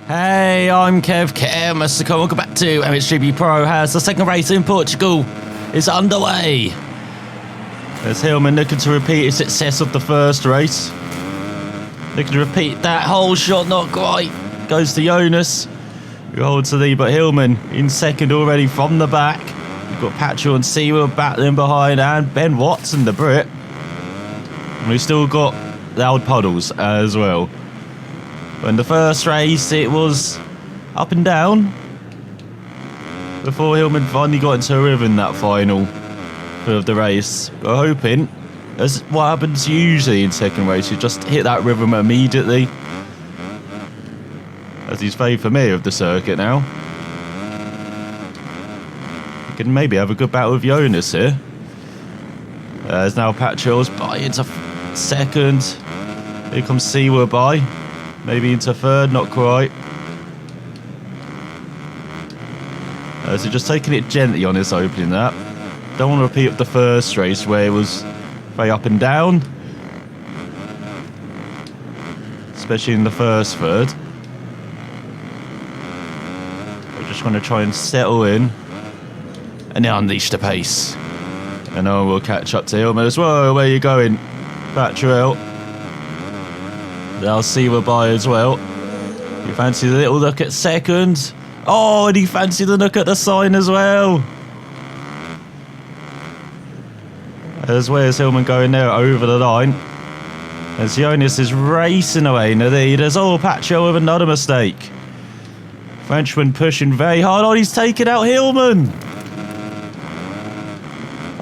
Hey, I'm Kev Hillman. Welcome back to MXGP Pro. As the second race in Portugal is underway. There's Hillman looking to repeat his success of the first race. Looking to repeat that whole shot, not quite. Goes to Jonas, who holds the lead, but Hillman in second already from the back. You've got Patrick and Sewell battling behind, and Ben Watson, the Brit. And we've still got Loud Puddles as well. But in the first race, it was up and down before Hillman finally got into a rhythm that final of the race. We're hoping, as what happens usually in second race, you just hit that rhythm immediately. As he's very familiar with the circuit now. We can maybe have a good battle with Jonas here. There's now Patrol's by into second. Here comes Sewell by. Maybe into third, not quite. So just taking it gently on this opening lap. Don't want to repeat the first race where it was very up and down. Especially in the first third. We're just going to try and settle in. And then unleash the pace. And now we'll catch up to Hillman as well. Where are you going, Patrick? I'll see we're by as well. You fancy the little look at second. Oh, and he fancied the look at the sign as well. As where's Hillman going there over the line. As Jonas is racing away in the lead. There's Patrick with another mistake. Frenchman pushing very hard. Oh, he's taking out Hillman.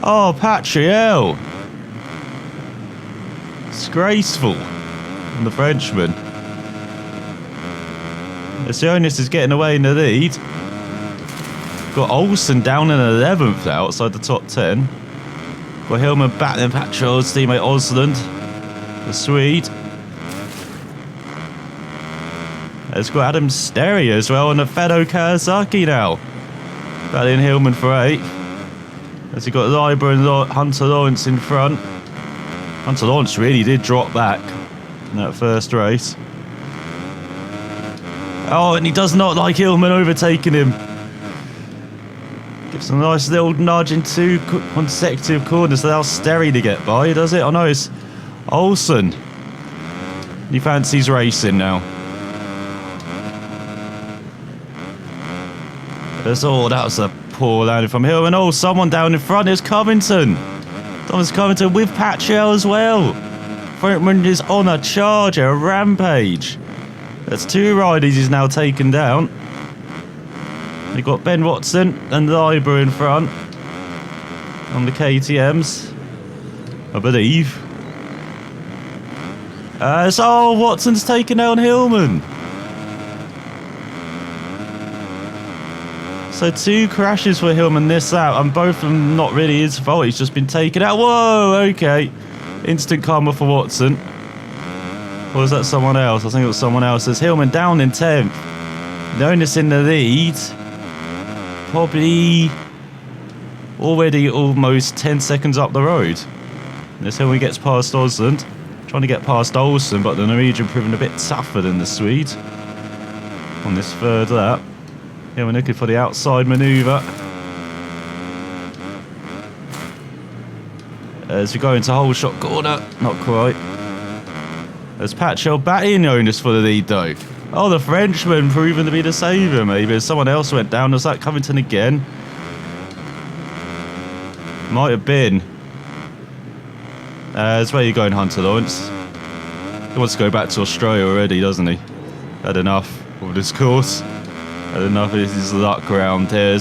Oh, Patrick. Disgraceful. And the Frenchman. As Jonas is getting away in the lead. Got Olsen down in 11th outside the top 10. Got Hillman battling Patrol's teammate Osland, the Swede. It's got Adam Sterry as well and a fellow Kawasaki now. Battling Hillman for 8th. As he got Leiber and Hunter Lawrence in front. Hunter Lawrence really did drop back in that first race. Oh, and he does not like Hillman overtaking him. Gives a nice little nudge in 2 consecutive corners. Allows Sterry to get by, does it? Oh no, it's Olsen. He fancies racing now. That was a poor landing from Hillman. Oh, someone down in front is Covington. Thomas Covington with Patrick as well. Frontman is on a charge, a rampage. That's 2 riders he's now taken down. They've got Ben Watson and Leiber in front on the KTMs, I believe. So Watson's taken down Hillman. So 2 crashes for Hillman this lap, and both of them not really his fault. He's just been taken out. Whoa, okay. Instant karma for Watson. Or was that someone else? I think it was someone else. There's Hillman down in 10th. Jonas in the lead. Probably already almost 10 seconds up the road. This Hillman gets past Osland. Trying to get past Olsen, but the Norwegian proving a bit tougher than the Swede on this third lap. Hillman looking for the outside manoeuvre. As we go into hole shot corner, not quite. As Patrick batting Jonas for the lead though. Oh, the Frenchman proving to be the saviour maybe. Someone else went down. Was that Covington again? Might have been. That's where you're going, Hunter Lawrence. He wants to go back to Australia already, doesn't he? Had enough of this course. Had enough of his luck around here.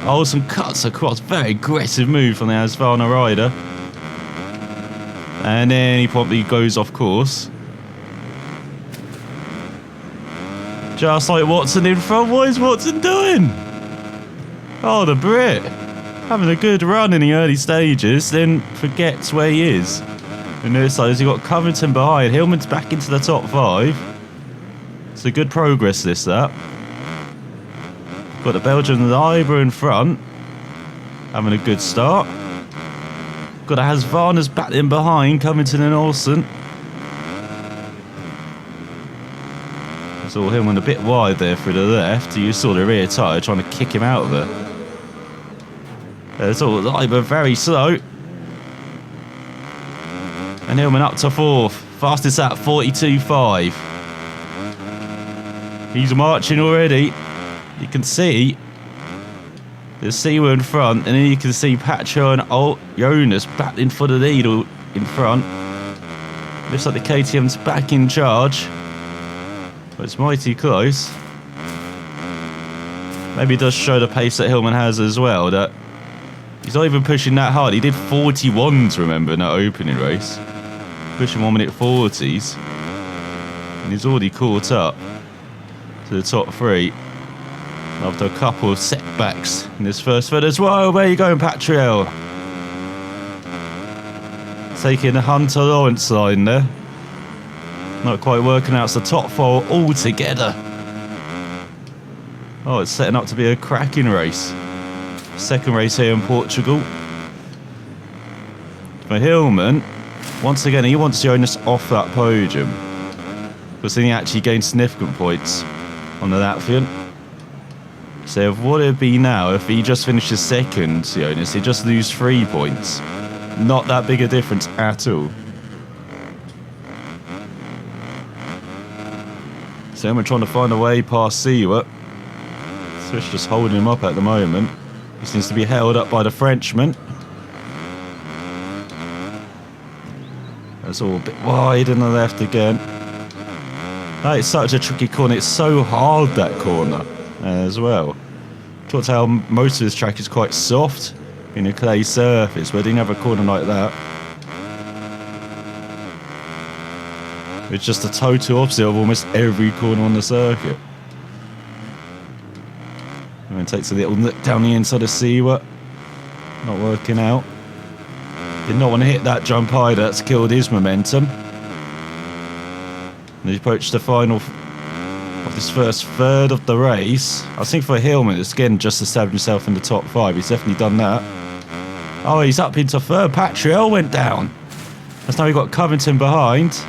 Oh, some cuts across. Very aggressive move from the Asvana rider. And then he probably goes off course. Just like Watson in front. What is Watson doing? Oh, the Brit. Having a good run in the early stages, then forgets where he is. And this side, you've got Covington behind. Hillman's back into the top 5. So good progress this lap. Got the Belgian Leiber in front. Having a good start. Got a Hasvarna's battling behind, Covington and Olsen. Saw Hillman a bit wide there through the left. You saw the rear tyre trying to kick him out of there. It's all live but very slow. And Hillman up to 4th. Fastest at 42.5. He's marching already. You can see there's Seawer in front, and then you can see Patrio and Jonas battling for the lead in front. Looks like the KTM's back in charge. But it's mighty close. Maybe it does show the pace that Hillman has as well, that he's not even pushing that hard. He did 41s, remember, in that opening race. Pushing 1:40s. And he's already caught up to the top 3. After a couple of setbacks in this first third as well. Where are you going, Patrio? Taking the Hunter Lawrence line there. Not quite working out. It's the top 4 all together. Oh, it's setting up to be a cracking race. Second race here in Portugal. For Hillman, once again, he wants Jonas off that podium, because then he actually gains significant points on the Latvian. So what would it be now if he just finishes second, Jonas? He'd just lose 3 points. Not that big a difference at all. So we're trying to find a way past Seawer. Swish just holding him up at the moment. He seems to be held up by the Frenchman. That's all a bit wide in the left again. That is such a tricky corner. It's so hard, that corner, as well. Talked how most of this track is quite soft in a clay surface, but didn't have a corner like that. It's just the total opposite of almost every corner on the circuit. And then takes a little look down the inside of Seawer. Not working out. Did not want to hit that jump high. That's killed his momentum. And he approached the final of this first third of the race. I think for Hillman, it's again just established himself in the top 5. He's definitely done that. Oh, he's up into 3rd. Patriel went down. That's now we've got Covington behind.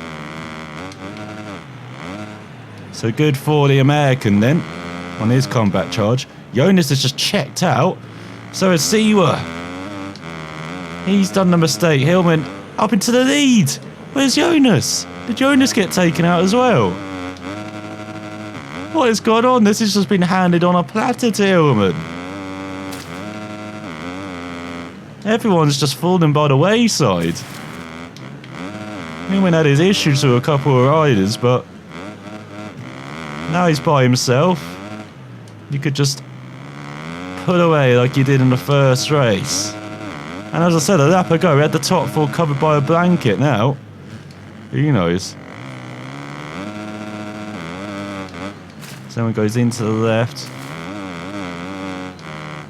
So good for the American then on his comeback charge. Jonas has just checked out. So has Seawer. He's done the mistake. Hillman up into the lead. Where's Jonas? Did Jonas get taken out as well? What has gone on? This has just been handed on a platter to Hillman. Everyone's just fallen by the wayside. Hillman had his issues with a couple of riders, but now he's by himself. You could just pull away like you did in the first race. And as I said a lap ago, we had the top 4 covered by a blanket. Now, who knows? Someone goes into the left.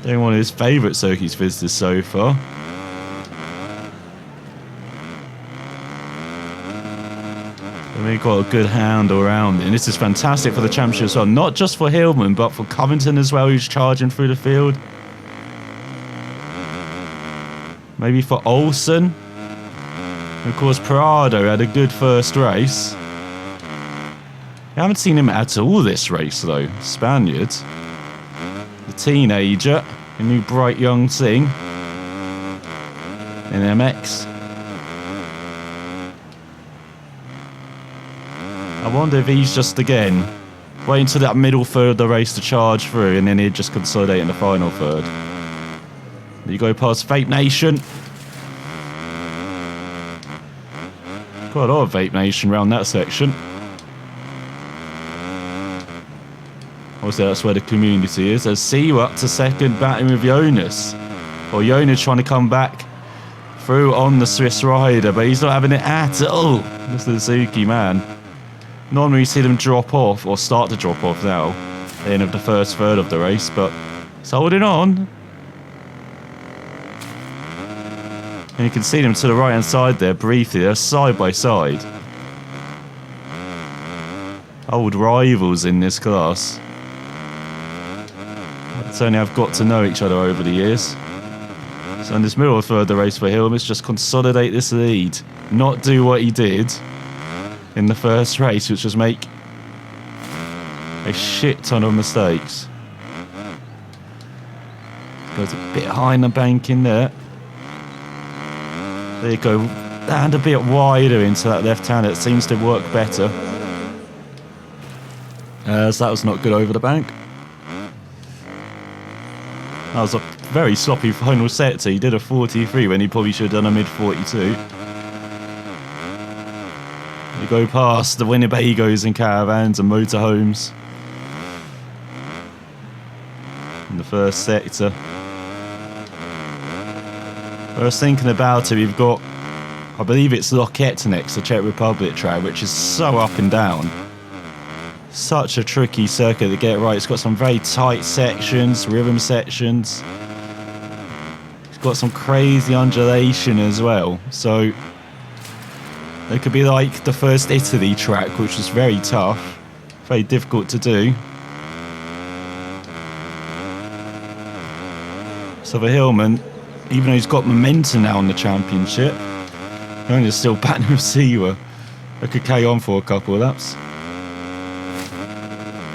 Doing one of his favourite circuits visitors so far. And we've got a good handle around it. And this is fantastic for the championship as well. Not just for Hillman, but for Covington as well, who's charging through the field. Maybe for Olsen. And of course, Prado had a good first race. I haven't seen him at all this race though. Spaniard. The teenager. A new bright young thing. In MX. I wonder if he's just, again, waiting to that middle third of the race to charge through, and then he'd just consolidate in the final third. You go past Vape Nation. Quite a lot of Vape Nation around that section. Obviously, that's where the community is. There's Seawer up to second, battling with Jonas. Or Jonas trying to come back through on the Swiss rider, but he's not having it at all. That's the Suzuki man. Normally you see them drop off, or start to drop off now, at the end of the first third of the race, but it's holding on. And you can see them to the right hand side there briefly. They're side by side. Old rivals in this class. Certainly have got to know each other over the years. So in this middle third of the race for Hillman, just consolidate this lead. Not do what he did in the first race, which was make A shit ton of mistakes. Goes a bit high in the bank in there. There you go. And a bit wider into that left hand. It seems to work better. As that was not good over the bank. That was a very sloppy final set. So he did a 43 when he probably should have done a mid 42. You go past the Winnebagos and caravans and motorhomes in the first sector. I was thinking about it, we've got, I believe it's Loket next, the Czech Republic track, which is so up and down. Such a tricky circuit to get right. It's got some very tight sections, rhythm sections. It's got some crazy undulation as well. So it could be like the first Italy track, which was very tough, very difficult to do. So for Hillman, even though he's got momentum now in the championship, he's still battling with Siwa. That could carry on for a couple of laps.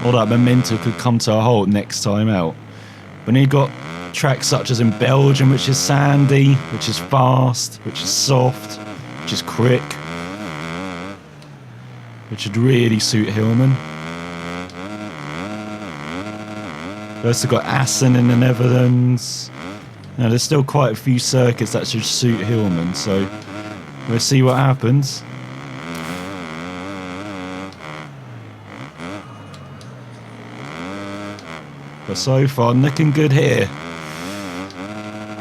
All that momentum could come to a halt next time out. But then you've got tracks such as in Belgium, which is sandy, which is fast, which is soft, which is quick, which would really suit Hillman. We've also got Assen in the Netherlands. Now, there's still quite a few circuits that should suit Hillman, so we'll see what happens. But so far, looking good here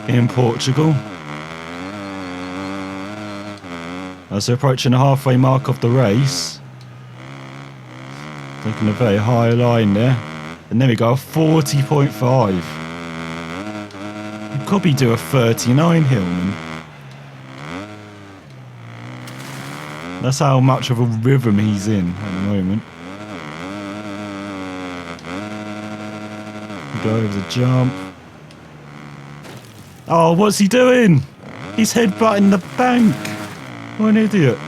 in Portugal. As we're approaching the halfway mark of the race, taking a very high line there, and then we go a 40.5. Probably do a 39 Hillman. That's how much of a rhythm he's in at the moment. Go over the jump. Oh, what's he doing? He's headbutting the bank. What an idiot.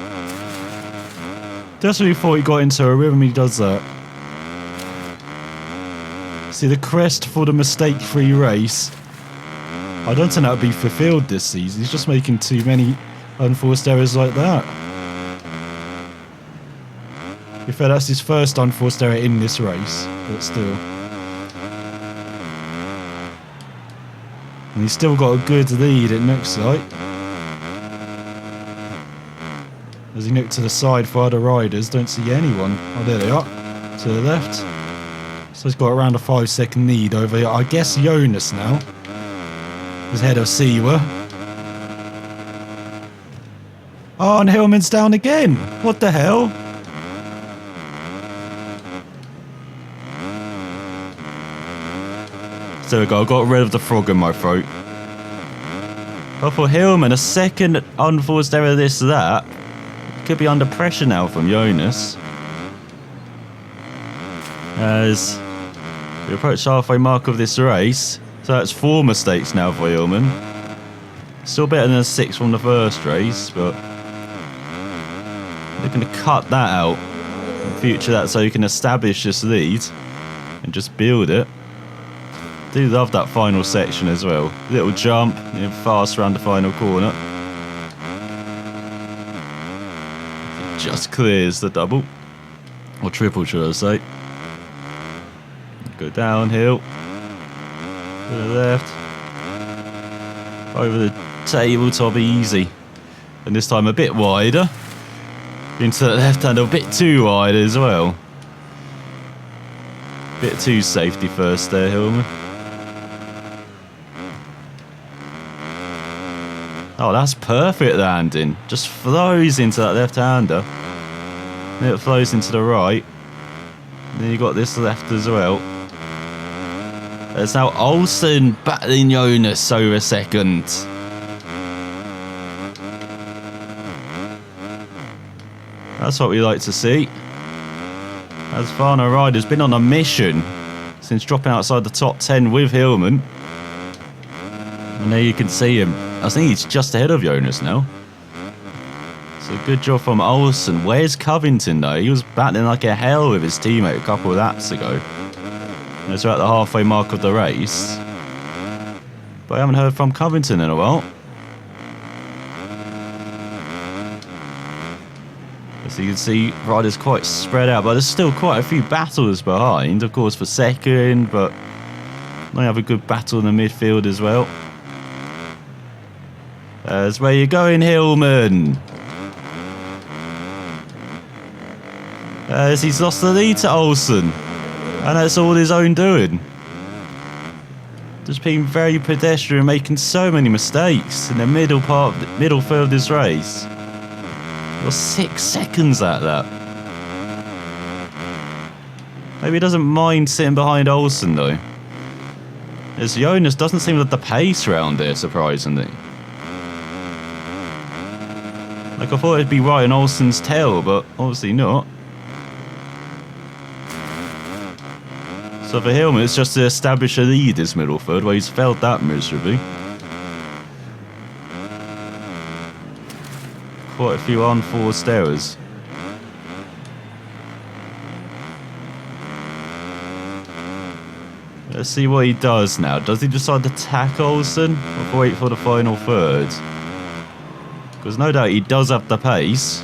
Just when he thought he got into a rhythm, he does that. See, the crest for the mistake-free race, I don't think that would be fulfilled this season. He's just making too many unforced errors like that. In fact, that's his first unforced error in this race, but still. And he's still got a good lead, it looks like. As he looked to the side for other riders, don't see anyone. Oh, there they are, to the left. So he's got around a 5-second lead over, I guess, Jonas now. He's ahead of Siwa. Oh, and Hillman's down again. What the hell? So there we go, I got rid of the frog in my throat. But for Hillman, a second unforced error, this, that. Could be under pressure now from Jonas. As we approach the halfway mark of this race. So that's 4 mistakes now for Hillman. Still better than a 6 from the first race, but they're going to cut that out and future that so you can establish this lead and just build it. Do love that final section as well. Little jump, fast around the final corner. Just clears the double. Or triple, should I say. Go downhill. To the left. Over the tabletop easy. And this time a bit wider. Into the left hand a bit too wide as well. Bit too safety first there, Hillman. Oh, that's perfect landing. Just flows into that left-hander. Then it flows into the right. And then you got this left as well. There's now Olsen battling Jonas over second. That's what we like to see. As Varno Rider's been on a mission since dropping outside the top 10 with Hillman. And there you can see him. I think he's just ahead of Jonas now. So good job from Olsen. Where's Covington though? He was battling like a hell with his teammate a couple of laps ago. And it's at the halfway mark of the race. But I haven't heard from Covington in a while. As you can see, riders quite spread out, but there's still quite a few battles behind, of course, for second, but they have a good battle in the midfield as well. That's where you're going, Hillman. As he's lost the lead to Olsen, and that's all his own doing. Just being very pedestrian, making so many mistakes in the middle third of this race. You're 6 seconds at that. Maybe he doesn't mind sitting behind Olsen though. As Jonas doesn't seem to have the pace around there, surprisingly. Like I thought it'd be right on Olsen's tail, but obviously not. So for Hillman, it's just to establish a lead this middle third, where he's failed that miserably. Quite a few unforced errors. Let's see what he does now. Does he decide to tack Olsen or wait for the final third? Because no doubt he does have the pace.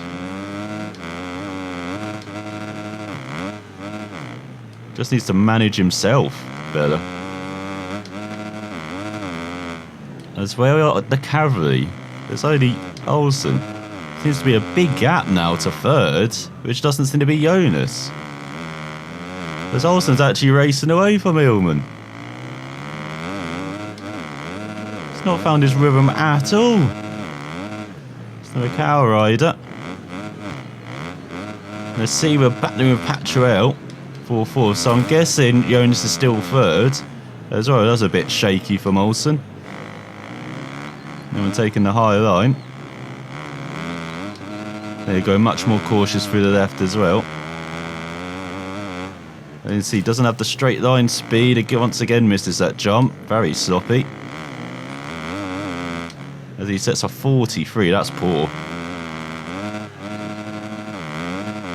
Just needs to manage himself better. As well, the cavalry. There's only Olsen. Seems to be a big gap now to third, which doesn't seem to be Jonas. Because Olsen's actually racing away from Hillman. He's not found his rhythm at all. He's not a cow rider. Let's see, we're battling with Patruel. 4-4, so I'm guessing Jonas is still third. As well, that's a bit shaky from Olsen. And we're taking the higher line. There you go, much more cautious through the left as well. And you see, doesn't have the straight line speed. Again, once again misses that jump. Very sloppy. As he sets a 43, that's poor. You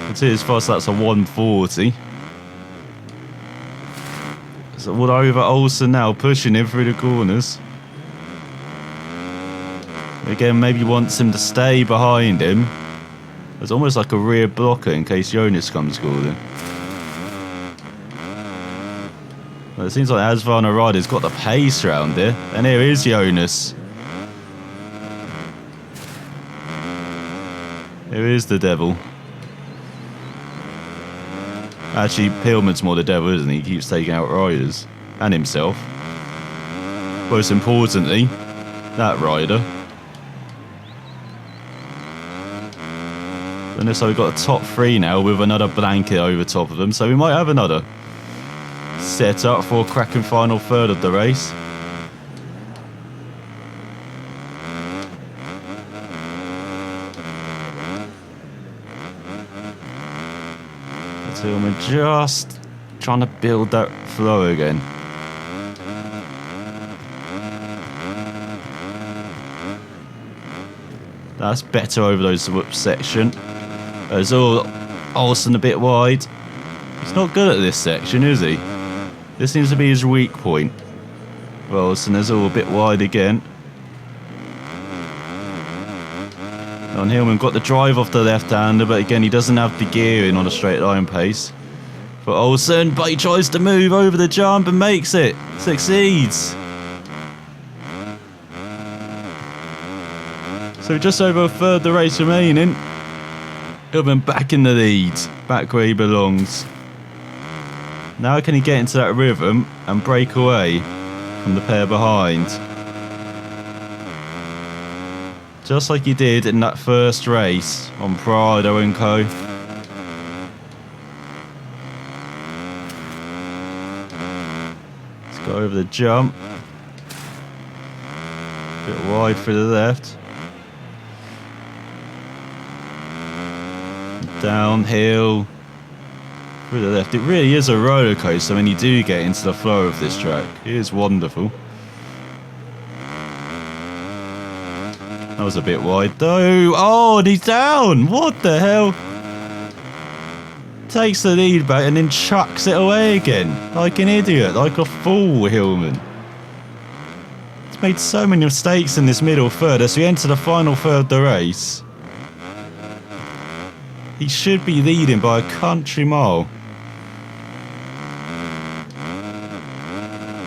can see as fast as that's a 140. So all over Olsen now, pushing him through the corners. Again, maybe wants him to stay behind him. It's almost like a rear blocker in case Jonas comes calling. Well, it seems like Asvarna Rider's got the pace around here. And here is Jonas. Here is the devil. Actually, Hillman's more the devil, isn't he? He keeps taking out riders. And himself. Most importantly, that rider. And so we've got a top 3 now with another blanket over top of them. So we might have another set up for a cracking final third of the race. Hillman just trying to build that flow again. That's better over those whoop section. As all Olsen a bit wide. He's not good at this section, is he? This seems to be his weak point. Well, Olsen is all a bit wide again. And Hillman got the drive off the left-hander, but again, he doesn't have the gearing on a straight line pace. For Olsen, but he tries to move over the jump and makes it. Succeeds. So just over a third of the race remaining. Hillman back in the lead, back where he belongs. Now can he get into that rhythm and break away from the pair behind? Just like he did in that first race on Prado and Co. Let's go over the jump. A bit wide for the left. Downhill. Through the left. It really is a roller coaster when you do get into the flow of this track. It is wonderful. That was a bit wide though. Oh, and he's down. What the hell? Takes the lead back and then chucks it away again. Like an idiot, like a fool, Hillman. He's made so many mistakes in this middle third. As we enter the final third of the race, he should be leading by a country mile.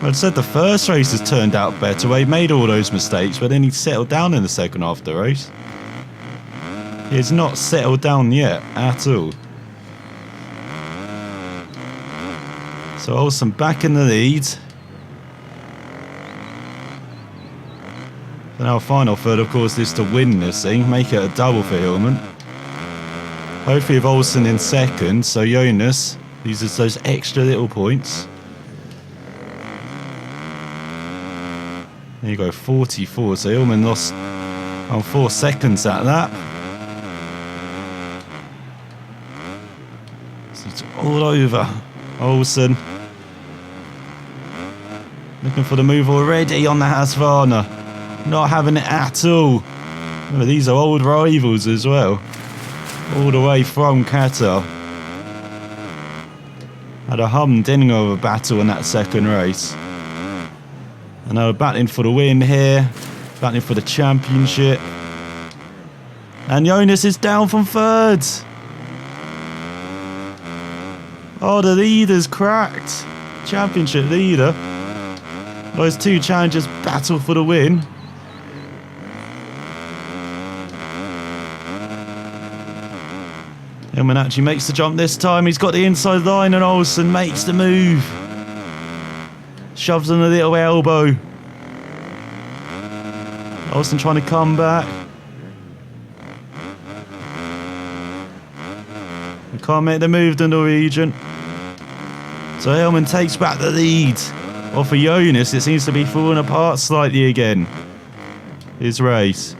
I said the first race has turned out better where he made all those mistakes, but then he settled down in the second half of the race. He has not settled down yet at all. So Olsen back in the lead. So now final third, of course, is to win this thing, make it a double for Hillman. Hopefully with Olsen in second, so Jonas uses those extra little points. There you go, 44. So Hillman lost 4 seconds at that. So it's all over. Olsen looking for the move already on the Husqvarna. Not having it at all. Remember, these are old rivals as well. All the way from Qatar. Had a humdinger of a battle in that second race. And now we're battling for the win here. Battling for the championship. And Jonas is down from third. Oh, the leader's cracked. Championship leader. Those two challengers battle for the win. Hillman actually makes the jump this time. He's got the inside line and Olsen makes the move. Shoves on a little elbow. Olsen trying to come back. He can't make the move, the Norwegian. So Hillman takes back the lead. Well, for Jonas, it seems to be falling apart slightly again. His race.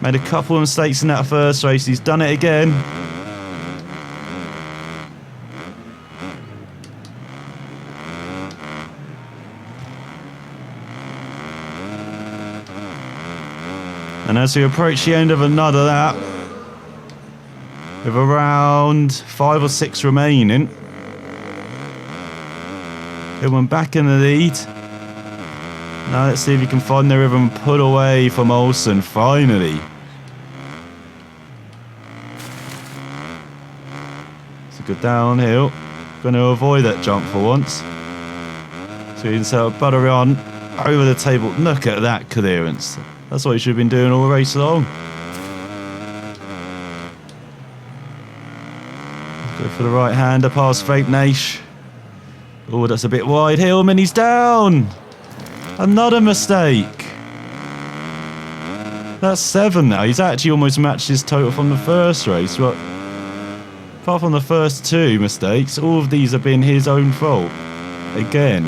Made a couple of mistakes in that first race. He's done it again. And as we approach the end of another lap, with around 5 or 6 remaining, Hillman back in the lead. Now let's see if he can find the rhythm and pull away from Olsen finally. It's a good downhill. Going to avoid that jump for once. So he can sort of butter on over the table. Look at that clearance. That's what he should have been doing all the race long. Go for the right hander past Fake Nash. Oh, that's a bit wide. Hillman, he's down. Another mistake. That's 7 now. He's actually almost matched his total from the first race. But apart from the first 2 mistakes, all of these have been his own fault. Again.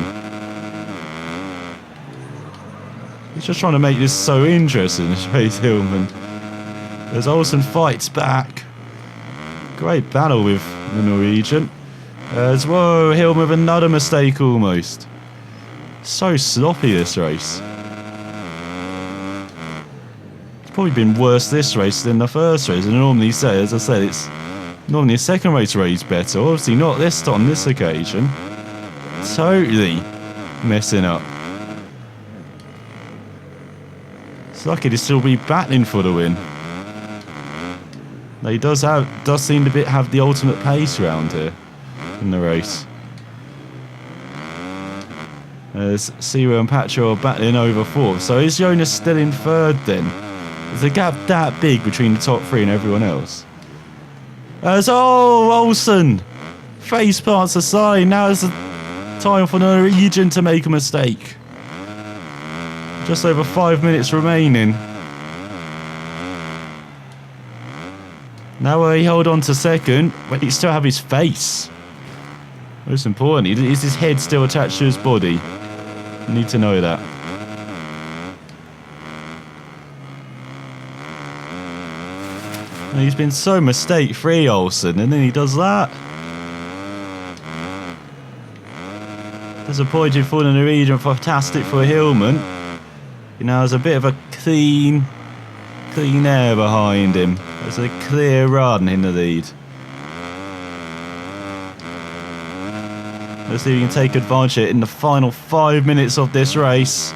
He's just trying to make this so interesting, Chase Hillman. As Olsen fights back. Great battle with the Norwegian. As whoa, Hillman with another mistake almost. So sloppy this race. It's probably been worse this race than the first race. And I normally say, as I said, it's normally a second race where he's better. Obviously not this on this occasion. Totally messing up. It's lucky to still be battling for the win. Now he does seem to have the ultimate pace around here in the race. As Siwa and Patro are battling over 4th. So is Jonas still in 3rd then? Is the gap that big between the top 3 and everyone else? As Olsen face plants aside. Now is the time for the Norwegian to make a mistake. Just over 5 minutes remaining. Now will he hold on to second, but he still have his face. Most importantly, is his head still attached to his body? You need to know that. And he's been so mistake-free, Olsen, and then he does that. Disappointing for the Norwegian, fantastic for Hillman. You know, there's a bit of a clean air behind him. There's a clear run in the lead. Let's see if we can take advantage of it in the final 5 minutes of this race.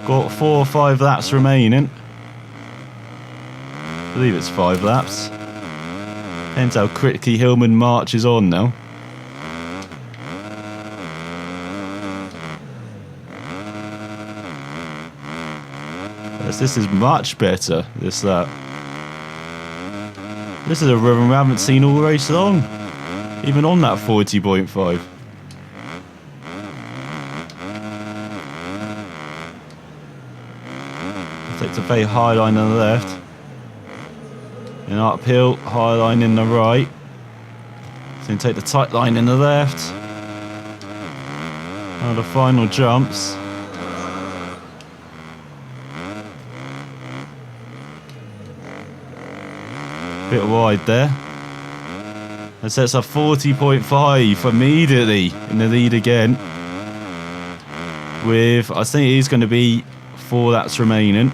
Got 4 or 5 laps remaining. I believe it's 5 laps. Depends how quickly Hillman marches on now. This is much better, this lap. This is a rhythm we haven't seen all race long. Even on that 40.5. Takes a very high line on the left. An uphill, high line in the right. So you can take the tight line in the left. Now the final jumps. Bit wide there. And sets up 40.5 immediately in the lead again. With, I think it is going to be 4 laps remaining.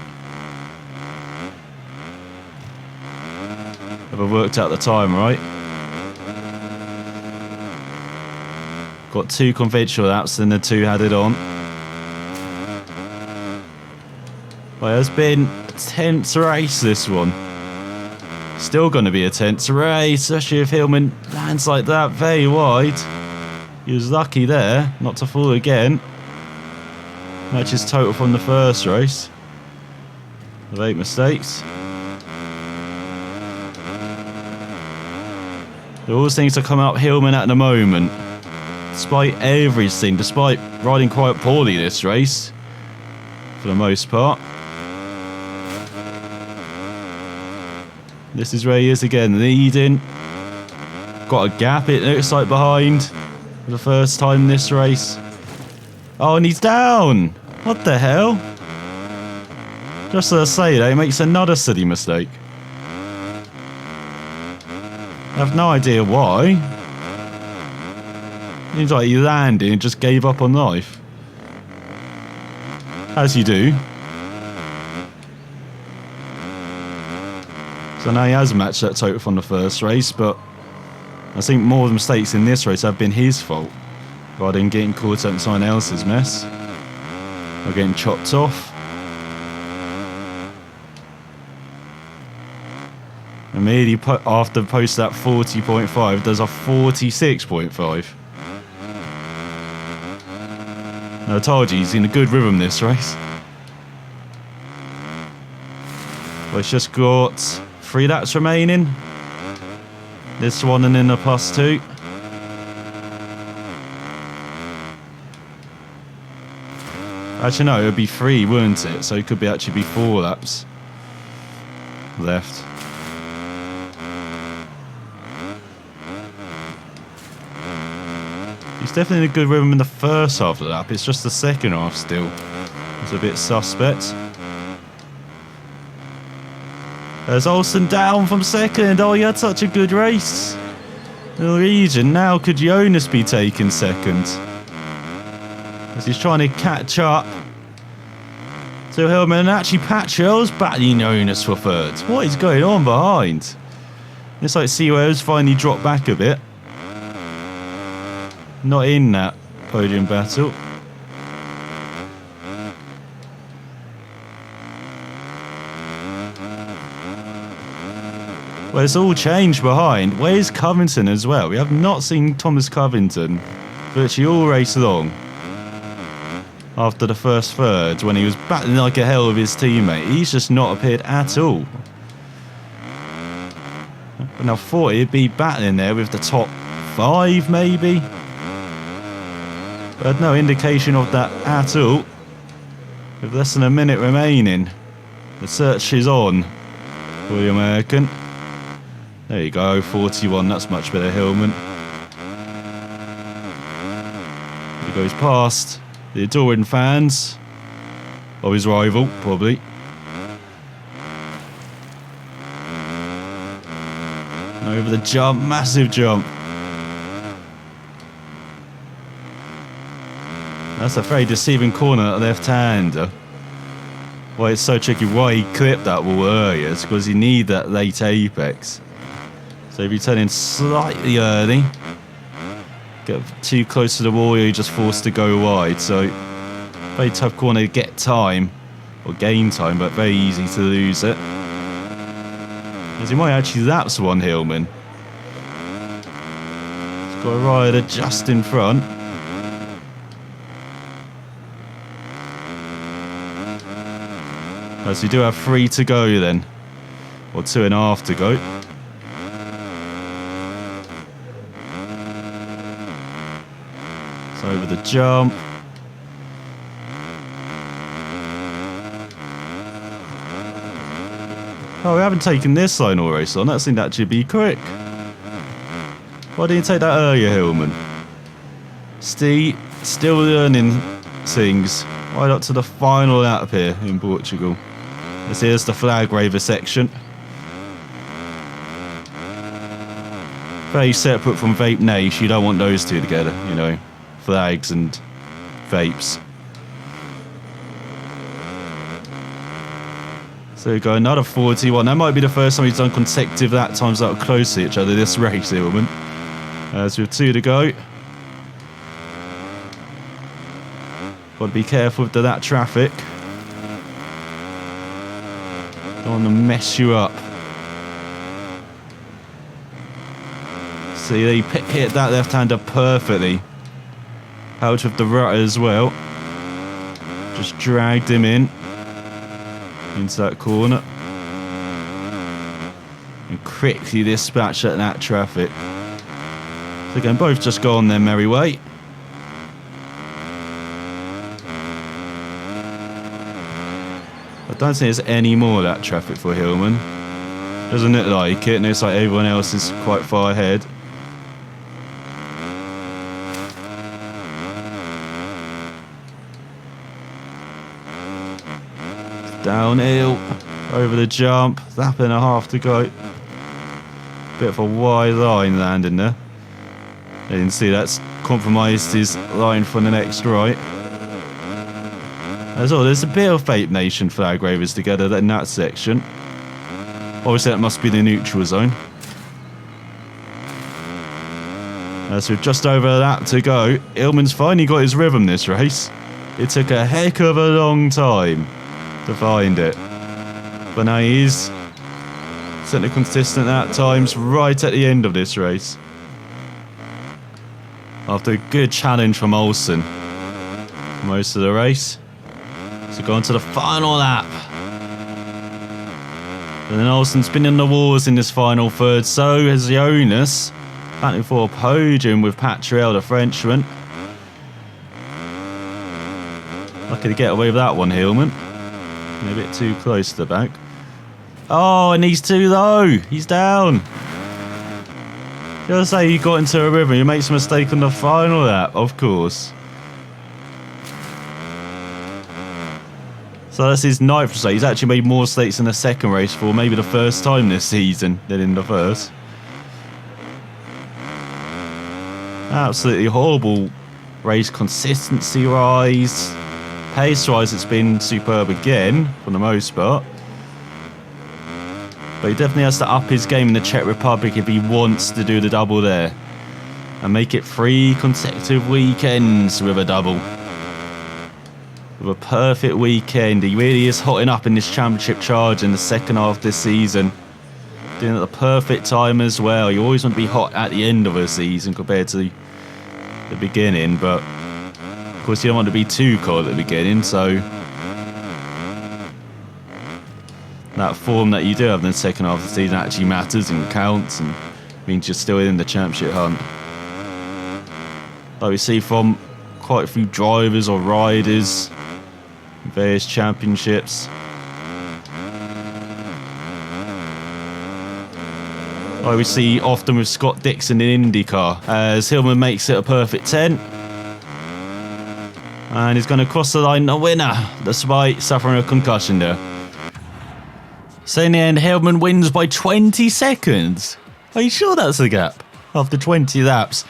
Have I worked out the time right? Got 2 conventional laps and the 2 added on. Well, it has been a tense race, this one. Still going to be a tense race, especially if Hillman lands like that, very wide. He was lucky there not to fall again. Matches total from the first race of 8 mistakes. There all seems to come up Hillman at the moment. Despite everything, despite riding quite poorly this race, for the most part. This is where he is again, leading. Got a gap, it looks like, behind for the first time in this race. Oh, and he's down! What the hell? Just as I say that, he makes another silly mistake. I have no idea why. Seems like he landed and just gave up on life. As you do. So now he has matched that total from the first race, but I think more of the mistakes in this race have been his fault, rather than getting caught up in someone else's mess, or getting chopped off. Immediately after post that 40.5, does a 46.5. I told you, he's in a good rhythm this race. Well, it's just got 3 laps remaining. This one and then a +2. Actually, no, it would be 3, wouldn't it? So it could be actually be 4 laps left. He's definitely in a good rhythm in the first half of the lap. It's just the second half still. It's a bit suspect. There's Olsen down from second. Oh, he had such a good race. Norwegian. Now could Jonas be taking second? As he's trying to catch up to Hillman, and actually Patrell's battling Jonas for third. What is going on behind? It's like Seawell's finally dropped back a bit. Not in that podium battle. Well, it's all changed behind. Where's Covington as well? We have not seen Thomas Covington virtually all race long. After the first third, when he was battling like a hell with his teammate, he's just not appeared at all. And I thought he'd be battling there with the top 5 maybe. But I had no indication of that at all. With less than a minute remaining, the search is on for the American. There you go, 41, that's much better, Hillman. He goes past the adoring fans of his rival, probably. Over the jump, massive jump. That's a very deceiving corner left-hander. Why it's so tricky, why he clipped that wall earlier is because you need that late apex. So if you turn in slightly early, get too close to the wall, you're just forced to go wide. So very tough corner to get time, or gain time, but very easy to lose it. As he might actually lapse one Hillman. He's got a rider just in front. As we do have 3 to go then, or 2.5 to go. So over the jump. Oh, we haven't taken this line all race on. That seemed actually to be quick. Why didn't you take that earlier, Hillman? Steve, still learning things. Right up to the final lap here in Portugal. This is the flag waver section. Very separate from vape nace. You don't want those two together, you know. Flags and vapes. So we go another 41. That might be the first time he's done consecutive lap times that are close to each other this race, Hillman. As with 2 to go. Got to be careful with that traffic. Don't want to mess you up. See, they hit that left-hander perfectly. Out of the rut as well. Just dragged him in. Into that corner. And quickly dispatched at that traffic. So they can both just go on their merry way. I don't think there's any more of that traffic for Hillman. Doesn't look like it, and it's like everyone else is quite far ahead. Downhill, over the jump, lap and a half to go. Bit of a wide line landing there. You can see that's compromised his line from the next right. As well, there's a bit of Vape Nation flag wavers together in that section. Obviously that must be the neutral zone. As with just over a lap to go, Hillman's finally got his rhythm this race. It took a heck of a long time to find it. But now he is certainly consistent at times right at the end of this race. After a good challenge from Olsen for most of the race. So going to the final lap. And then Olsen's been in the wars in this final third, so has Jonas. Battling for a podium with Patriel, the Frenchman. Lucky to get away with that one, Hillman. A bit too close to the back. Oh, and he's too low. He's down. You gotta say you got into a rhythm. You make a mistake on the final lap, of course. So that's his 9th mistake. He's actually made more mistakes in the second race for maybe the first time this season than in the first. Absolutely horrible race consistency rise. Pace rise, it's been superb again for the most part. But he definitely has to up his game in the Czech Republic if he wants to do the double there. And make it 3 consecutive weekends with a double. With a perfect weekend. He really is hotting up in this championship charge in the second half of this season. Doing it at the perfect time as well. You always want to be hot at the end of a season compared to the beginning. But of course you don't want to be too cold at the beginning. So that form that you do have in the second half of the season actually matters and counts. And means you're still in the championship hunt. Like we see from quite a few drivers or riders in various championships. Like we see often with Scott Dixon in IndyCar, as Hillman makes it a perfect 10. And he's going to cross the line, a winner, despite suffering a concussion there. So in the end, Hillman wins by 20 seconds. Are you sure that's the gap? After 20 laps.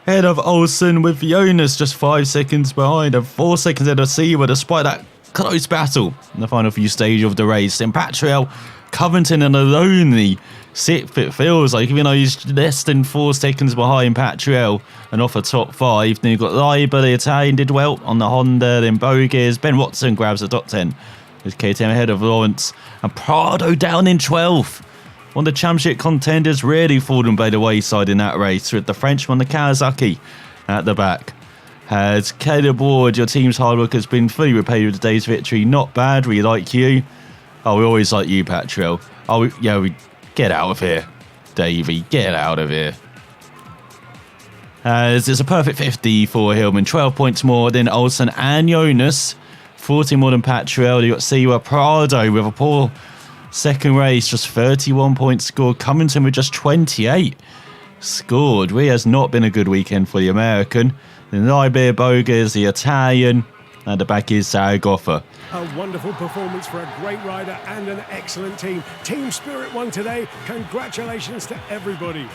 ahead of Olsen, with Jonas just 5 seconds behind and 4 seconds ahead of Seaver, despite that close battle in the final few stages of the race. Then Patriel, Covington and a lonely 6th, it feels like, even though he's less than 4 seconds behind Patriel and off a top 5. Then you've got Leiber, the Italian, did well on the Honda. Then Bogies, Ben Watson grabs the top 10. There's KTM ahead of Lawrence and Prado down in 12th. One of the championship contenders really fallen by the wayside in that race, with the Frenchman, the Kawasaki, at the back. Has Caleb Ward, your team's hard work has been fully repaid with today's victory. Not bad, we like you. Oh, we always like you, Patriel. Oh, yeah, we get out of here, Davey, get out of here. As it's a perfect 50 for Hillman, 12 points more than Olsen and Jonas, 14 more than Patriel. You got Siwa Prado with a poor second race, just 31 points scored. Covington with just 28 scored. Really has not been a good weekend for the American. Then Leiber, Bogas, the Italian, and the back is Zaragoza. A wonderful performance for a great rider and an excellent team. Team Spirit won today. Congratulations to everybody.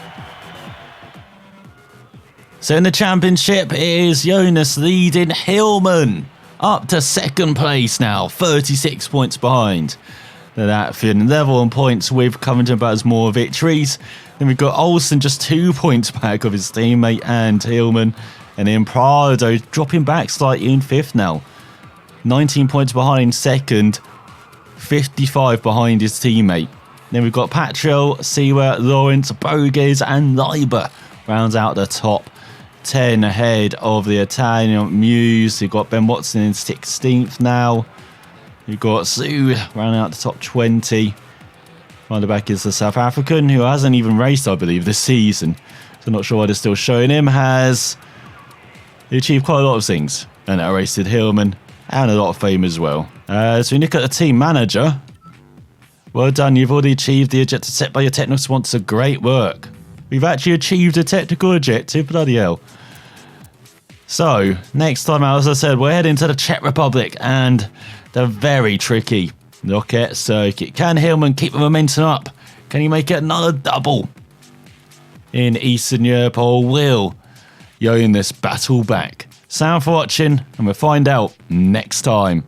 So in the championship, it is Jonas leading Hillman up to second place now, 36 points behind. That feeling level on points with Covington, but has more victories. Then we've got Olsen just 2 points back of his teammate and Hillman. And then Prado dropping back slightly in 5th now. 19 points behind second, 55 behind his teammate. Then we've got Patriel, Siwa, Lawrence, Bogies and Leiber rounds out the top 10 ahead of the Italian Muse. You've got Ben Watson in 16th now. You've got Sue rounding out the top 20. Right the back is the South African, who hasn't even raced, I believe, this season. So not sure why they're still showing him. He achieved quite a lot of things. And that race did Hillman, and a lot of fame as well. So we look at the team manager. Well done, you've already achieved the objective set by your technical sponsor. Great work. We've actually achieved a technical objective, bloody hell. So, next time out, as I said, we're heading to the Czech Republic and the very tricky Loket circuit. Can Hillman keep the momentum up? Can he make it another double in Eastern Europe, or will Jonas battle back? Sound for watching, and we'll find out next time.